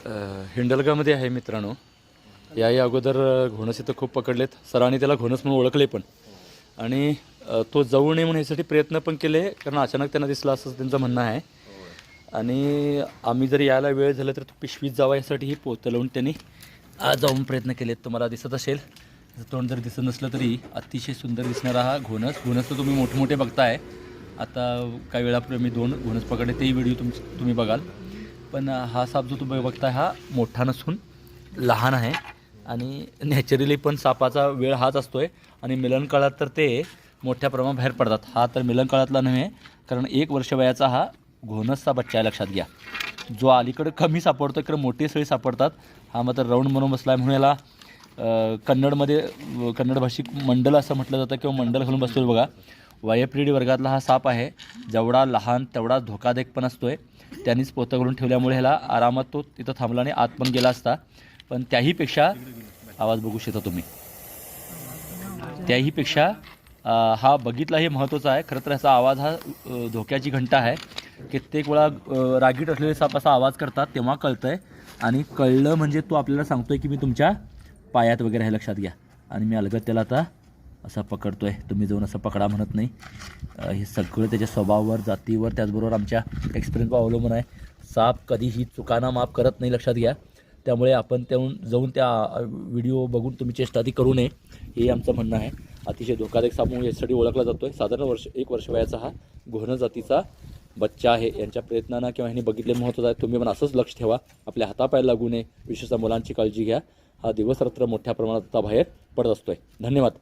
हिंडलगामध्ये आहे मित्रांनो. याही अगोदर घोणस इथं खूप पकडलेत. सरांनी त्याला घोणस म्हणून ओळखले पण, आणि तो जाऊ नये म्हणून यासाठी प्रयत्न पण केले, कारण अचानक त्यांना दिसला असं त्यांचं म्हणणं आहे. आणि आम्ही जर यायला वेळ झाला तर तो पिशवीत जावा यासाठी ही पोतं लावून त्यांनी जाऊन प्रयत्न केलेत. तुम्हाला दिसत असेल, तोंड जर दिसत नसलं तरी अतिशय सुंदर दिसणारा हा घोणस. तर तुम्ही मोठे बघताय. आता काही वेळापूर्वी मी 2 घोणस पकडले, तेही व्हिडिओ तुम्ही बघाल. पण हा साप जो तुम्ही बघताय हा मोठा नसून लहान आहे. आणि नॅचरली पण सापाचा वेळ हाच असतो आहे. आणि मिलन काळात तर ते मोठ्या प्रमाणात बाहेर पडतात. हा तर मिलन काळातला नव्हे, कारण 1 वर्ष वयाचा हा घोणसचा बच्चा आहे, लक्षात घ्या. जो अलीकडे कमी सापडतो, इकडे मोठे सळी सापडतात. हा मात्र राऊंड म्हणून बसला आहे, म्हणून याला कन्नड भाषिक मंडल असं म्हटलं जातं, किंवा मंडल घालून बसतो बघा. वायप्रिडी वर्गातला हा साप आहे. जेवढा लहान तेवढा धोकादायक पण असतो आहे. त्यांनीच पोतं घालून ठेवल्यामुळे ह्याला आरामात तो तिथं थांबला आणि आत पण गेला असता. पण त्याहीपेक्षा आवाज बघू शकता तुम्ही, त्याहीपेक्षा हा बघितला हे महत्त्वाचं आहे. खरं तर ह्याचा आवाज हा धोक्याची घंटा आहे. कित्येक वेळा रागीट असलेले साप असा आवाज करतात, तेव्हा कळतं आहे. आणि कळलं म्हणजे तो आपल्याला सांगतो आहे की मी तुमच्या पायात वगैरे आहे, लक्षात घ्या. आणि मी अलगद त्याला आता असा पकडतो आहे. तुम्ही जाऊन असं पकडा म्हणत नाही. हे सगळं त्याच्या स्वभावावर, जातीवर, त्याचबरोबर आमच्या एक्सपिरियन्सवर अवलंबून आहे. साप कधीही चुकाना माफ करत नाही, लक्षात घ्या. त्यामुळे आपण जाऊन त्या व्हिडिओ बघून तुम्ही चेष्टा ती करू नये, हे आमचं म्हणणं आहे. अतिशय धोकादायक साप म्हणून यासाठी ओळखला जातो आहे. साधारण 1 वर्ष वयाचा हा घोण जातीचा बच्चा आहे. यांच्या प्रयत्नांना किंवा ह्यांनी बघितले महत्त्वाचं आहे. तुम्ही पण असंच लक्ष ठेवा, आपल्या हातापाय लागू नये, विशेषतः मुलांची काळजी घ्या. हा दिवस रात्र मोठ्या प्रमाणात आता बाहेर पडत असतो आहे. धन्यवाद.